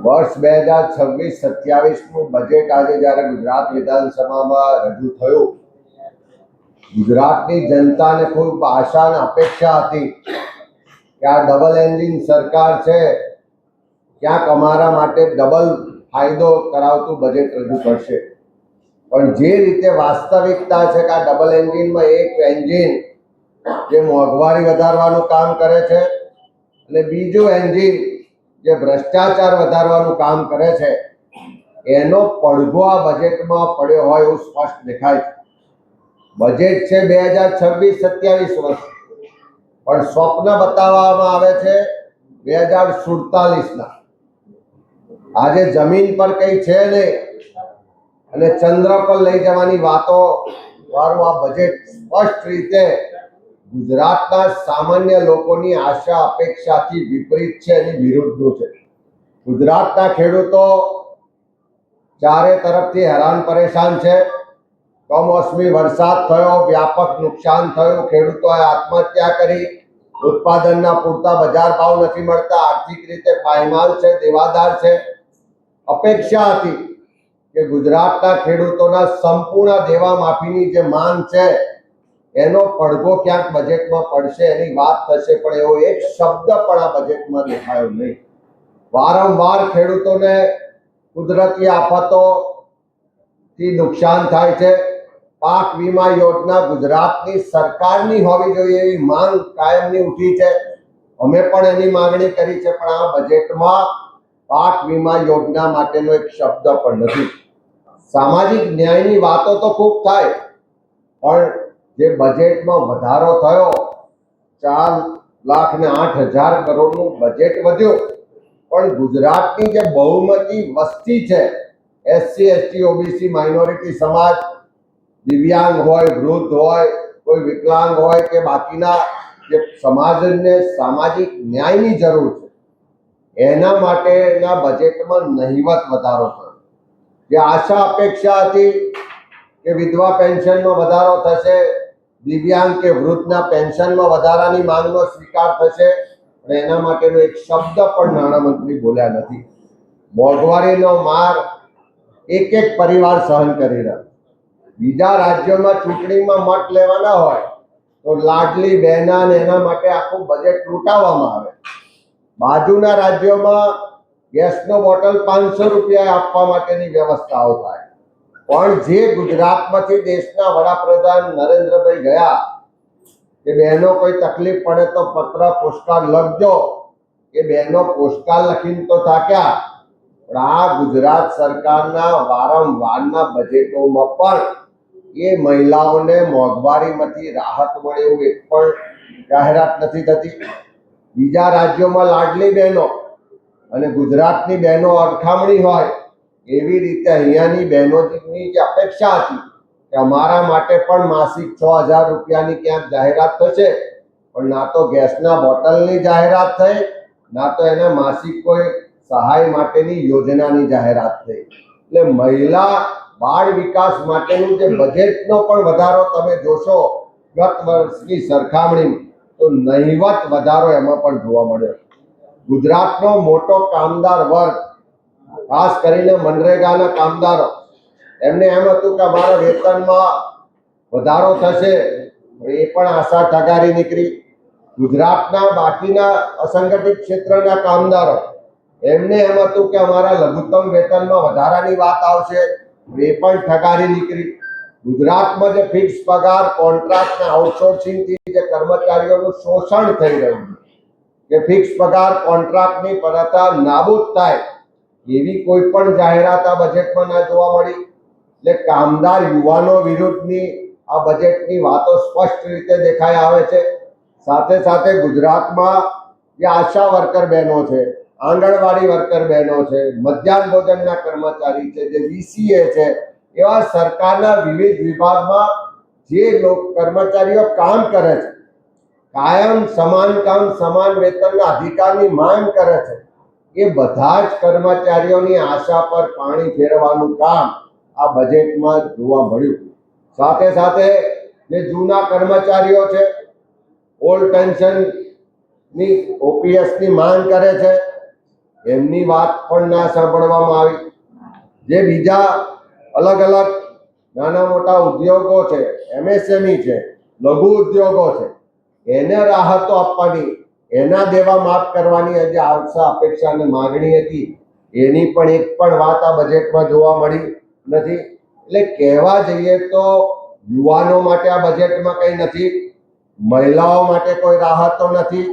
વર્ષ 2026-27નું બજેટ આજે જ્યારે ગુજરાત વિધાનસભામાં રજૂ થયું, ગુજરાતની જનતાને ખૂબ આશા અને અપેક્ષા હતી કે આ ડબલ એન્જિન સરકાર છે, ક્યાંક અમારા માટે ડબલ ફાયદો કરાવતું બજેટ રજૂ કરશે. પણ જે રીતે વાસ્તવિકતા છે કે આ ડબલ એન્જિનમાં એક એન્જિન જે મોંઘવારી વધારવાનું કામ કરે છે અને બીજું એન્જિન જે ભ્રષ્ટાચાર વધારવાનું કામ કરે છે, એનો પડઘો આ બજેટમાં પડ્યો હોય એવું સ્પષ્ટ દેખાય છે. બજેટ છે 2026-27 વર્ષ, પણ સ્વપ્ન બતાવવામાં આવે છે 2047ના. આજે જમીન પર કંઈ છે નહીં અને ચંદ્ર પર લઈ જવાની વાતો વાળું આ બજેટ સ્પષ્ટ રીતે ગુજરાતના સામાન્ય લોકોની આશા અપેક્ષાથી વિપરીત છે, એની વિરુદ્ધનું છે. ગુજરાતના ખેડૂતો ચારે તરફથી હેરાન પરેશાન છે. કમોસમી વરસાદ થયો, વ્યાપક નુકસાન થયું, ખેડૂતોએ આત્મહત્યા કરી, ઉત્પાદનના પૂરતા બજાર ભાવ નથી મળતા, આર્થિક રીતે પાયમાલ છે, દેવાદાર છે. અપેક્ષા હતી કે ગુજરાતના ખેડૂતોના સંપૂર્ણ દેવા માફીની જે માંગ છે એનો પડઘો ક્યાંક બજેટમાં પડશે, એની વાત થશે, પણ એવો એક શબ્દ પણ આ બજેટમાં દેખાયો નહીં. વારંવાર ખેડૂતોને કુદરતી આફતોથી નુકસાન થાય છે. પાક વીમા યોજના ગુજરાતની સરકારની હોવી જોઈએ એવી માંગ કાયમની ઉઠી છે. અમે પણ એની માંગણી કરી છે, પણ આ બજેટમાં પાક વીમા યોજના માટેનો એક શબ્દ પણ નથી. સામાજિક ન્યાયની વાતો તો ખૂબ થાય, પણ જે બજેટમાં વધારો થયો, 4,08,000 કરોડનું બજેટ વધ્યું, પણ ગુજરાતની જે બહુમતી વસ્તી છે, SC, ST, OBC, માઇનોરિટી સમાજ, દિવ્યાંગ હોય, વૃદ્ધ હોય, કોઈ વિકલાંગ હોય કે બાકીના જે સમાજને સામાજિક ન્યાયની જરૂર છે, એના માટેના બજેટમાં નહિવત વધારો થયો. જે આશા અપેક્ષા હતી કે વિધવા પેન્શનમાં વધારો થશે, દિવ્યાંગ કે વૃદ્ધના પેન્શનમાં વધારાની માંગનો સ્વીકાર થશે, અને એના માટેનો એક શબ્દ પણ નાણામંત્રી બોલ્યા નથી. મોંઘવારીનો માર એક એક પરિવાર સહન કરી રહ્યો. બીજા રાજ્યોમાં ચૂંટણીમાં મત લેવાના હોય તો લાડલી બહેના ને એના માટે આખું બજેટ લૂંટાવવામાં આવે. બાજુના રાજ્યોમાં ગેસનો બોટલ 500 રૂપિયા આપવા માટેની વ્યવસ્થાઓ થાય. પણ જે ગુજરાતમાંથી દેશના વડાપ્રધાન નરેન્દ્રભાઈ ગયા કે બહેનો કોઈ તકલીફ પડે તો પત્ર પોસ્ટકાર્ડ લખજો, એ બહેનો પોસ્ટકાર્ડ લખીને તો થાક્યા, પણ આ ગુજરાત સરકારના વારંવારના બજેટોમાં પણ એ મહિલાઓને મોંઘવારીમાંથી રાહત મળે એવું એક પણ જાહેરાત નથી થતી. બીજા રાજ્યોમાં લાડલી બહેનો અને ગુજરાતની બહેનો અરખામણી હોય એવી રીતે અહીંયાની બહેનોની જે અપેક્ષા હતી કે અમારા માટે પણ માસિક 6,000 રૂપિયાની ક્યાંક જાહેરાત થશે, પણ ના તો ગેસના બોટલની જાહેરાત થઈ, ના તો એના માસિક કોઈ સહાય માટેની યોજનાની જાહેરાત થઈ. એટલે મહિલા બાળ વિકાસ માટેનું જે બજેટનો પણ વધારો તમે જોશો ગત વર્ષની સરખામણીમાં, તો નહિવત વધારો એમાં પણ જોવા મળ્યો. ગુજરાતનો મોટો કામદાર વર્ગ, ખાસ કરીને મનરેગાના કામદારો, એમને એમ હતું કે અમારા વેતનમાં વધારો થશે, એ પણ આશા ઠગારી નીકળી. ગુજરાતના બાકીના અસંગઠિત ક્ષેત્રના કામદારો, એમને એમ હતું કે અમારા લઘુત્તમ વેતનમાં વધારાની વાત આવશે, એ પણ ઠગારી નીકળી. ગુજરાતમાં જે ફિક્સ પગાર, કોન્ટ્રાક્ટ અને આઉટસોર્સિંગથી જે કર્મચારીઓનું શોષણ થઈ રહ્યું છે, કે ફિક્સ પગાર કોન્ટ્રાક્ટની પ્રથા નાબૂદ થાય એવી કોઈ પણ જાહેરાત આ બજેટમાં ના જોવા મળી. એટલે કામદાર યુવાનો વિરુદ્ધની આ બજેટની વાતો સ્પષ્ટ રીતે દેખાઈ આવે છે. સાથે સાથે ગુજરાતમાં જે આશા વર્કર બહેનો છે, આંગણવાડી વર્કર બહેનો છે, મધ્યાહન ભોજનના કર્મચારી છે, જે VCA છે, એવા સરકારના વિવિધ વિભાગમાં જે કર્મચારીઓ કામ કરે છે, કાયમ સમાન કામ સમાન વેતનના અધિકારની માંગ કરે છે, એ બધા જ કર્મચારીઓની આશા પર પાણી ફેરવાનું કામ આ બજેટમાં જોવા મળ્યું. સાથે સાથે જે જૂના કર્મચારીઓ છે, ઓલ્ડ પેન્શન ની ઓપીએસ ની માંગ કરે છે, એમની વાત પણ ના સાંભળવામાં આવી. જે બીજા અલગ અલગ નાના મોટા ઉદ્યોગો છે, એમએસએમઈ છે, લઘુ ઉદ્યોગો છે, એને રાહતો આપવાની, એના દેવા માફ કરવાની જે આવતા અપેક્ષા અને માગણી હતી, એની પણ એક પણ વાત આ બજેટમાં જોવા મળી નથી. એટલે કહેવા જઈએ તો યુવાનો માટે આ બજેટમાં કંઈ નથી, મહિલાઓ માટે કોઈ રાહતો નથી,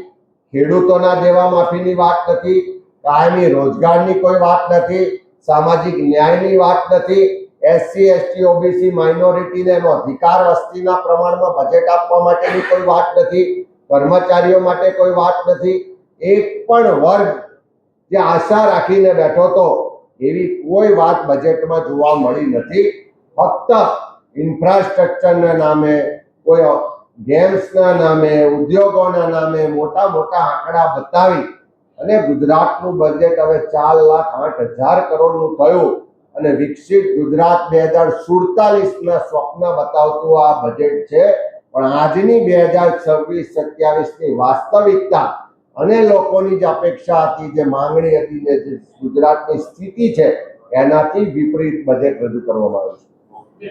ખેડૂતોના દેવા માફીની વાત નથી, કાયમી રોજગારની કોઈ વાત નથી, સામાજિક ન્યાયની વાત નથી, એસસી એસટી ઓબીસી માઇનોરિટીને એનો અધિકાર વસ્તીના પ્રમાણમાં બજેટ આપવા માટેની કોઈ વાત નથી, કર્મચારીઓ માટે કોઈ વાત નથી. એક પણ વર્ગ જે આશા રાખીને બેઠો હતો એવી કોઈ વાત બજેટમાં જોવા મળી નથી. ફક્ત ઇન્ફ્રાસ્ટ્રક્ચરના નામે, કોઈ ગેમ્સના નામે, ઉદ્યોગોના નામે મોટા મોટા આંકડા બતાવી અને ગુજરાતનું બજેટ હવે 4,08,000 કરોડનું થયું અને વિકસિત ગુજરાત 2047ના સ્વપ્ન બતાવતું આ બજેટ છે. પણ આજની 2026-27ની વાસ્તવિકતા અને લોકોની જે અપેક્ષા હતી, જે માંગણી હતી, ને જે ગુજરાતની સ્થિતિ છે, એનાથી વિપરીત બજેટ રજૂ કરવામાં આવ્યું છે.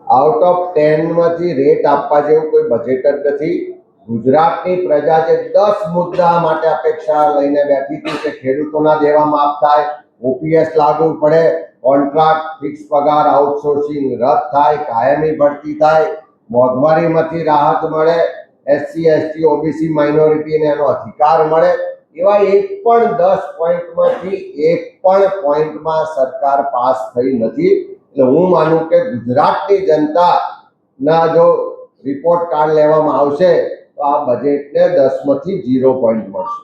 આઉટ ઓફ 10 માંથી રેટ આપવા જેવું કોઈ બજેટ જ નથી. ગુજરાતની પ્રજા જે 10 મુદ્દા માટે અપેક્ષા લઈને બેઠી હતી કે ખેડૂતોના દેવા માફ થાય, ઓપીએસ લાગુ પડે, કોન્ટ્રાક્ટ ફિક્સ પગાર આઉટસોર્સિંગ રદ થાય, કાયમી ભરતી થાય, મોંઘવારીમાંથી રાહત મળે, એસસી એસટી ઓબીસી માઇનોરિટીને એનો અધિકાર મળે, એવા એક પણ 10 પોઈન્ટમાંથી એક પણ પોઈન્ટમાં સરકાર પાસ થઈ નથી. એટલે હું માનું કે ગુજરાતની જનતાના જો રિપોર્ટ કાર્ડ લેવામાં આવશે તો આ બજેટને 10માંથી 0 પોઈન્ટ મળશે.